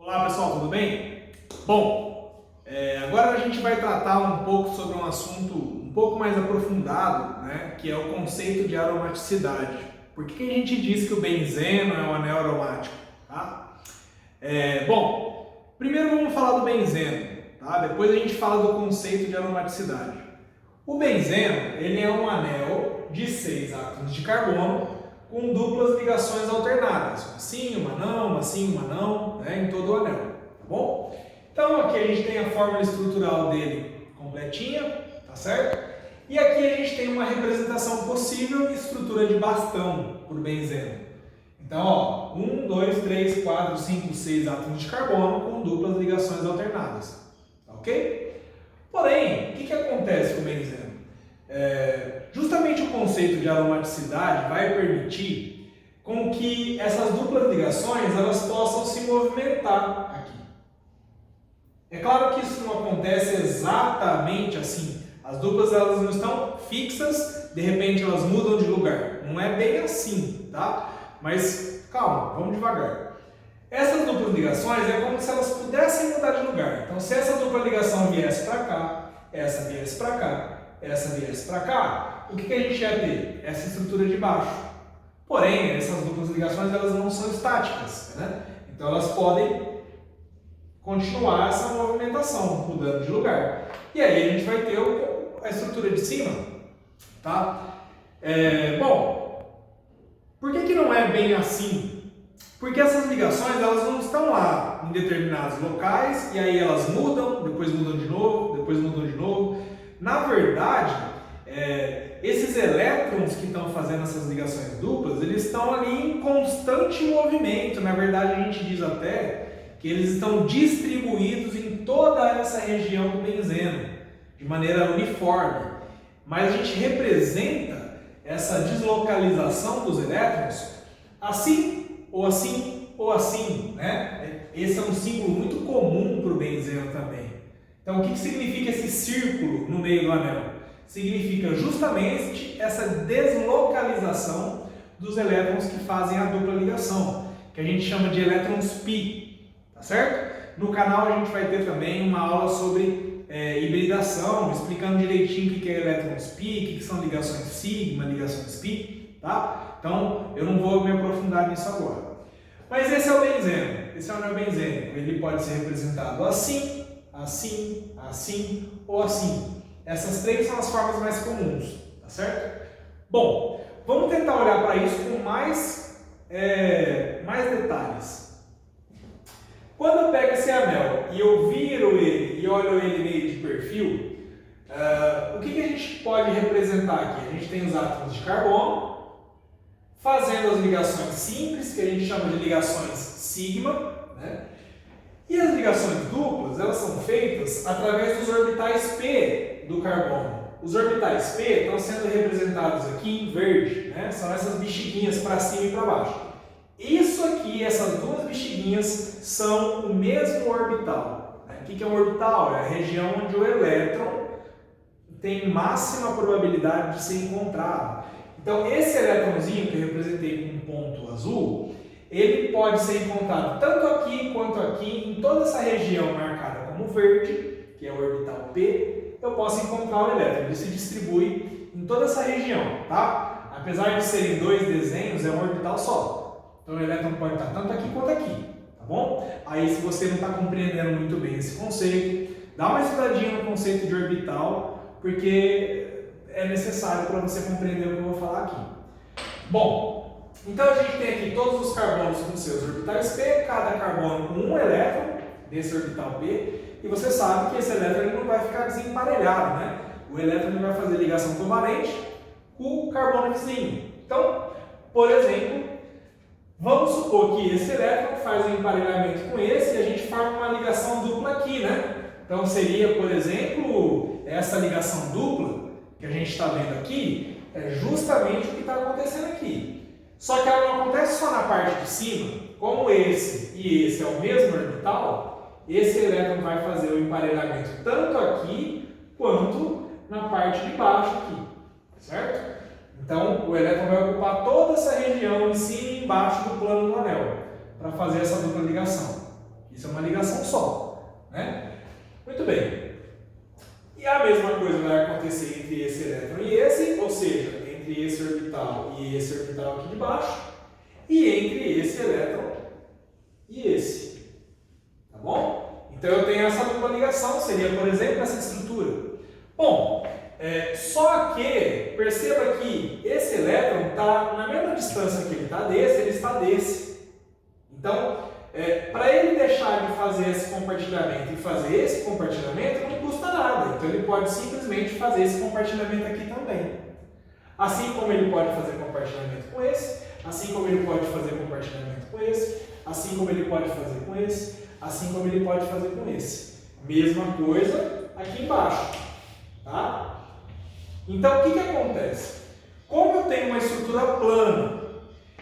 Olá pessoal, tudo bem? Bom, agora a gente vai tratar um pouco sobre um assunto um pouco mais aprofundado, né, que é o conceito de aromaticidade. Por que a gente diz que o benzeno é um anel aromático? Tá? Bom, primeiro vamos falar do benzeno, tá? Depois a gente fala do conceito de aromaticidade. O benzeno ele é um anel de 6 átomos de carbono com duplas ligações alternadas, uma sim, uma não, uma sim, uma não, né, em todo o anel, tá bom? Então aqui a gente tem a fórmula estrutural dele completinha, tá certo? E aqui a gente tem uma representação possível de estrutura de bastão por benzeno. Então, ó, 1, 2, 3, 4, 5, 6 átomos de carbono com duplas ligações alternadas, tá ok? Porém, o que acontece com o benzeno? Justamente o conceito de aromaticidade vai permitir com que essas duplas ligações elas possam se movimentar aqui. É claro que isso não acontece exatamente assim. As duplas elas não estão fixas, de repente elas mudam de lugar. Não é bem assim, tá? Mas calma, vamos devagar. Essas duplas ligações é como se elas pudessem mudar de lugar. Então, se essa dupla ligação viesse para cá, essa viesse para cá, essa viesse para cá, o que a gente ia ter? Essa estrutura de baixo. Porém, essas duplas ligações elas não são estáticas, né? Então elas podem continuar essa movimentação, mudando de lugar. E aí a gente vai ter a estrutura de cima, tá? Bom, por que não é bem assim? Porque essas ligações elas não estão lá em determinados locais e aí elas mudam, depois mudam de novo, depois mudam de novo. Na verdade, esses elétrons que estão fazendo essas ligações duplas, eles estão ali em constante movimento. Na verdade, a gente diz até que eles estão distribuídos em toda essa região do benzeno, de maneira uniforme. Mas a gente representa essa deslocalização dos elétrons assim, ou assim, ou assim, né? Esse é um símbolo muito comum para o benzeno também. Então, o que significa esse círculo no meio do anel? Significa justamente essa deslocalização dos elétrons que fazem a dupla ligação, que a gente chama de elétrons pi, tá certo? No canal a gente vai ter também uma aula sobre hibridação, explicando direitinho o que é elétrons pi, o que são ligações sigma, ligações pi, tá? Então, eu não vou me aprofundar nisso agora. Mas esse é o benzeno, esse é o anel benzênico, ele pode ser representado assim, assim, assim ou assim. Essas três são as formas mais comuns, tá certo? Bom, vamos tentar olhar para isso com mais detalhes. Quando eu pego esse anel e eu viro ele e olho ele meio de perfil, o que a gente pode representar aqui? A gente tem os átomos de carbono, fazendo as ligações simples, que a gente chama de ligações sigma, né? E as ligações duplas, elas são feitas através dos orbitais P do carbono. Os orbitais P estão sendo representados aqui em verde, né? São essas bexiguinhas para cima e para baixo. Isso aqui, essas duas bexiguinhas, são o mesmo orbital. O que é um orbital? É a região onde o elétron tem máxima probabilidade de ser encontrado. Então, esse elétronzinho que eu representei com um ponto azul, ele pode ser encontrado tanto aqui quanto aqui, em toda essa região marcada como verde, que é o orbital P, eu posso encontrar o elétron. Ele se distribui em toda essa região, tá? Apesar de serem dois desenhos, é um orbital só. Então, o elétron pode estar tanto aqui quanto aqui, tá bom? Aí, se você não está compreendendo muito bem esse conceito, dá uma estudadinha no conceito de orbital, porque é necessário para você compreender o que eu vou falar aqui. Bom, então a gente tem aqui todos os carbonos com seus orbitais P, cada carbono com um elétron desse orbital P, e você sabe que esse elétron ele não vai ficar desemparelhado, né? O elétron ele vai fazer ligação covalente com o carbono vizinho. Então, por exemplo, vamos supor que esse elétron faz um emparelhamento com esse e a gente forma uma ligação dupla aqui, né? Então seria, por exemplo, essa ligação dupla que a gente está vendo aqui, é justamente o que está acontecendo aqui. Só que ela não acontece só na parte de cima, como esse e esse é o mesmo orbital, esse elétron vai fazer o emparelhamento tanto aqui quanto na parte de baixo aqui, certo? Então o elétron vai ocupar toda essa região em cima e embaixo do plano do anel para fazer essa dupla ligação. Isso é uma né? Muito bem. E a mesma coisa vai acontecer entre esse elétron e esse, ou seja, entre esse orbital e esse orbital aqui de baixo, e entre esse elétron e esse. Tá bom? Então eu tenho essa dupla ligação, seria, por exemplo, essa estrutura. Bom, só que perceba que esse elétron está na mesma distância que ele está desse. Então, para ele deixar de fazer esse compartilhamento e fazer esse compartilhamento, não custa nada. Então ele pode simplesmente fazer esse compartilhamento aqui também. Assim como ele pode fazer compartilhamento com esse, assim como ele pode fazer compartilhamento com esse, assim como ele pode fazer com esse, assim como ele pode fazer com esse. Mesma coisa aqui embaixo, tá? Então o que acontece? Como eu tenho uma estrutura plana,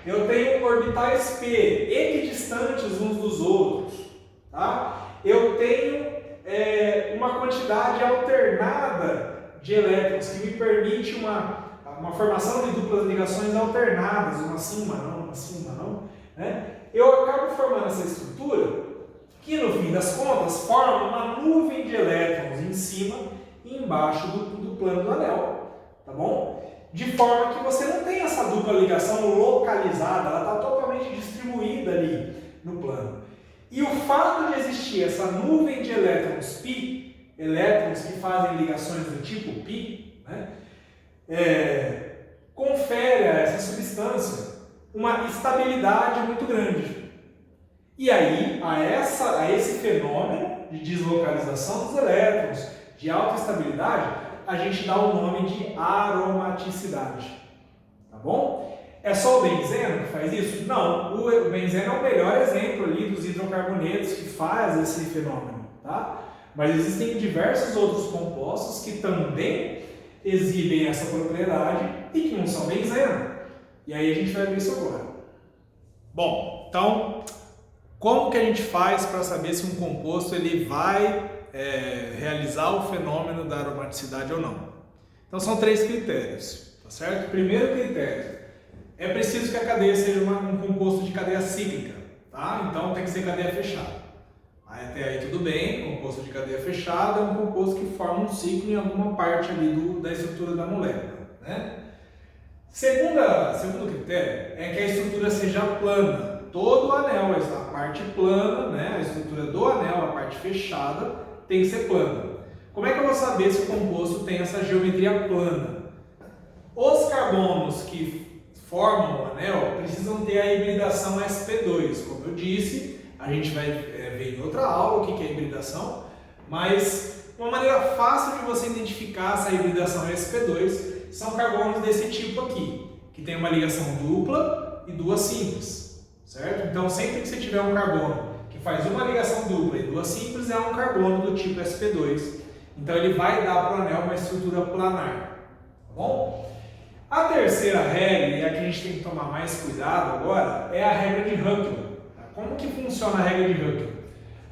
eu tenho orbitais P equidistantes uns dos outros, tá? Eu tenho uma quantidade alternada de elétrons que me permite uma formação de duplas ligações alternadas, uma sim, uma não, né? Eu acabo formando essa estrutura que, no fim das contas, forma uma nuvem de elétrons em cima e embaixo do plano do anel, tá bom? De forma que você não tem essa dupla ligação localizada, ela está totalmente distribuída ali no plano. E o fato de existir essa nuvem de elétrons π, elétrons que fazem ligações do tipo π, né, confere a essa substância uma estabilidade muito grande. E aí, a esse fenômeno de deslocalização dos elétrons, de alta estabilidade, a gente dá o nome de aromaticidade. Tá bom? É só o benzeno que faz isso? Não, o benzeno é o melhor exemplo ali dos hidrocarbonetos que faz esse fenômeno, tá? Mas existem diversos outros compostos que também exibem essa propriedade e que não são benzeno. E aí a gente vai ver isso agora. Bom, então, como que a gente faz para saber se um composto ele vai realizar o fenômeno da aromaticidade ou não? Então são 3 critérios, tá certo? Primeiro critério, é preciso que a cadeia seja um composto de cadeia cíclica, tá? Então tem que ser cadeia fechada. Até aí tudo bem, composto de cadeia fechada é um composto que forma um ciclo em alguma parte ali da estrutura da molécula, né? Segundo critério é que a estrutura seja plana. Todo o anel, a parte plana, né? A estrutura do anel, a parte fechada, tem que ser plana. Como é que eu vou saber se o composto tem essa geometria plana? Os carbonos que formam o anel precisam ter a hibridação sp2. Como eu disse, a gente vai ver em outra aula o que é hibridação, mas uma maneira fácil de você identificar essa hibridação sp2 são carbonos desse tipo aqui, que tem uma ligação dupla e duas simples, certo? Então sempre que você tiver um carbono que faz uma ligação dupla e duas simples, é um carbono do tipo sp2. Então ele vai dar para o anel uma estrutura planar, tá bom? A terceira regra, e a que a gente tem que tomar mais cuidado agora, é a regra de Huckel. Como que funciona a regra de Huckel?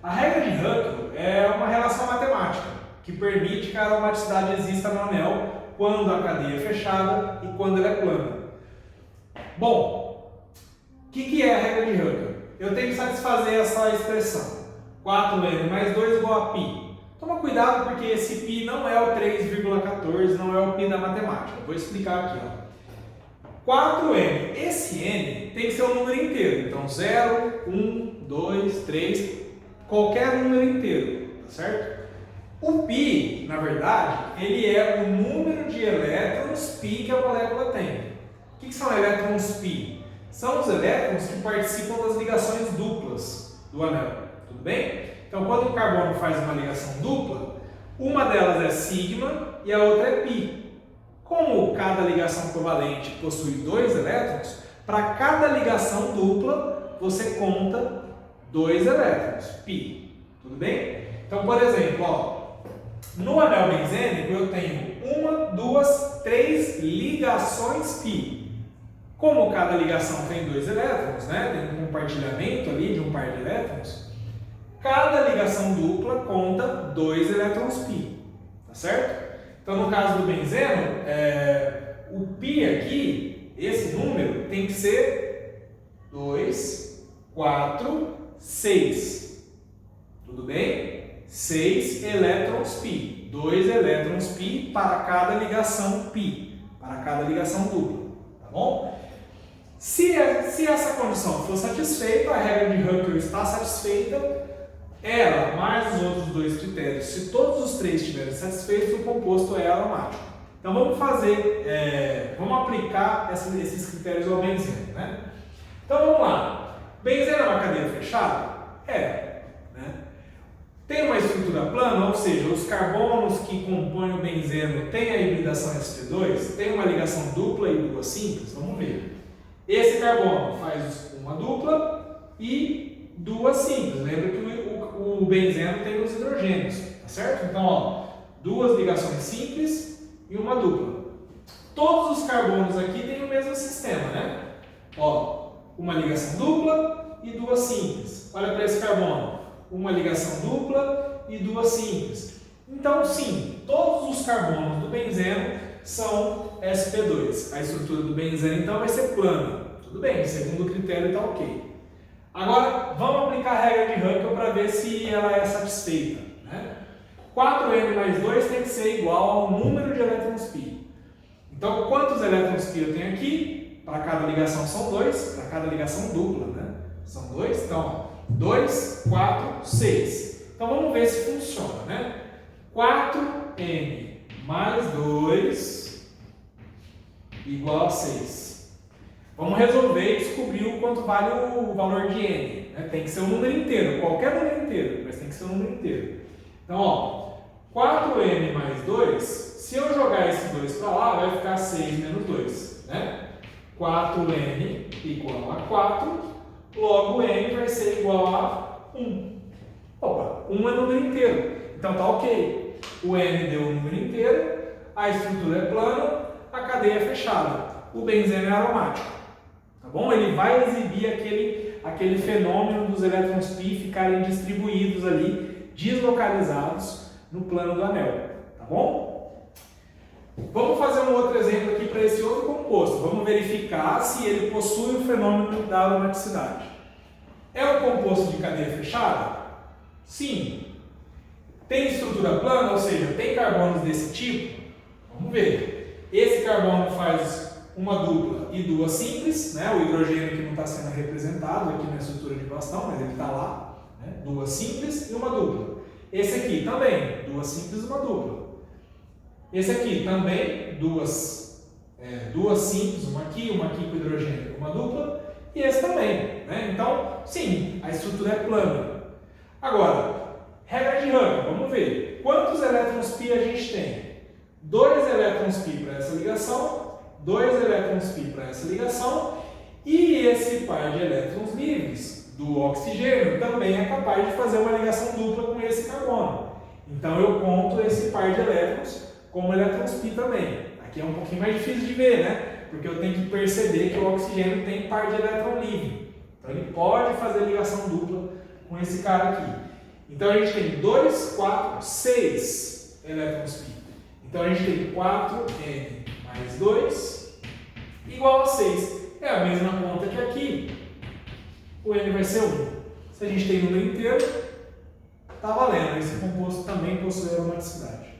A regra de Huckel é uma relação matemática que permite que a aromaticidade exista no anel quando a cadeia é fechada e quando ela é plana. Bom, o que é a regra de Huckel? Eu tenho que satisfazer essa expressão, 4n mais 2 igual a π. Toma cuidado porque esse π não é o 3,14, não é o π da matemática. Vou explicar aqui. 4n, esse n tem que ser um número inteiro. Então 0, 1, 2, 3, qualquer número inteiro, tá certo? O π, na verdade, ele é o número de elétrons π que a molécula tem. O que são elétrons π? São os elétrons que participam das ligações duplas do anel, tudo bem? Então, quando o carbono faz uma ligação dupla, uma delas é sigma e a outra é π. Como cada ligação covalente possui 2 elétrons, para cada ligação dupla você conta 2 elétrons, π. Tudo bem? Então, por exemplo, no anel benzênico eu tenho 1, 2, 3 ligações π. Como cada ligação tem 2 elétrons, né? Tem um compartilhamento ali de um par de elétrons, cada ligação dupla conta 2 elétrons π, tá certo? Então, no caso do benzeno, o π aqui, esse número, tem que ser 2, 4, 6. Tudo bem? 6 elétrons π. 2 elétrons π para cada ligação π, para cada ligação dupla, tá bom? Se essa condição for satisfeita, a regra de Huckel está satisfeita, ela mais os outros dois critérios, se todos os três estiverem satisfeitos, o composto é aromático. Então vamos vamos aplicar esses critérios ao benzeno, né? Então vamos lá. Benzeno é uma cadeia fechada? É, né? Tem uma estrutura plana, ou seja, os carbonos que compõem o benzeno têm a hibridação sp2, tem uma ligação dupla e duas simples? Vamos ver. Esse carbono faz uma dupla e duas simples. Lembra que o benzeno tem os hidrogênios, tá certo? Então, ó, duas ligações simples e uma dupla. Todos os carbonos aqui têm o mesmo sistema, né? Ó, uma ligação dupla e duas simples. Olha para esse carbono, uma ligação dupla e duas simples. Então, sim, todos os carbonos do benzeno são sp2. A estrutura do benzeno, então, vai ser plana. Tudo bem, segundo o critério está ok. Agora, vamos aplicar a regra de Huckel para ver se ela é satisfeita, né? 4n mais 2 tem que ser igual ao número de elétrons π. Então, quantos elétrons π eu tenho aqui? Para cada ligação são 2, para cada ligação dupla, né? São 2, então, 2, 4, 6. Então, vamos ver se funciona, né? 4n mais 2 igual a 6. Vamos resolver e descobrir o quanto vale o valor de n, né? Tem que ser um número inteiro, qualquer número inteiro, mas tem que ser um número inteiro. Então, ó, 4n mais 2, se eu jogar esse 2 para lá, vai ficar 6 menos 2, né? 4n igual a 4, logo n vai ser igual a 1. Opa, 1 é número inteiro, então tá ok. O n deu um número inteiro, a estrutura é plana, a cadeia é fechada. O benzeno é aromático, tá bom? Ele vai exibir aquele fenômeno dos elétrons π ficarem distribuídos ali, deslocalizados no plano do anel, tá bom? Vamos fazer um outro exemplo aqui para esse outro composto. Vamos verificar se ele possui o fenômeno da aromaticidade. É um composto de cadeia fechada? Sim. Tem estrutura plana, ou seja, tem carbonos desse tipo? Vamos ver. Esse carbono faz uma dupla e duas simples, né? O hidrogênio que não está sendo representado aqui na estrutura de bastão, mas ele está lá, né? Duas simples e uma dupla. Esse aqui também, duas simples e uma dupla. Esse aqui também, duas simples, uma aqui com hidrogênio, uma dupla, e esse também, né? Então, sim, a estrutura é plana. Agora, regra de Huckel, vamos ver. Quantos elétrons π a gente tem? 2 elétrons π para essa ligação, 2 elétrons π para essa ligação, e esse par de elétrons livres do oxigênio também é capaz de fazer uma ligação dupla com esse carbono. Então eu conto esse par de elétrons como elétrons π também. Aqui é um pouquinho mais difícil de ver, né? Porque eu tenho que perceber que o oxigênio tem par de elétron livre. Então ele pode fazer ligação dupla com esse cara aqui. Então a gente tem 2, 4, 6 elétrons π. Então a gente tem 4n mais 2 igual a 6. É a mesma conta que aqui. O n vai ser 1. Se a gente tem número inteiro, está valendo. Esse composto também possui aromaticidade.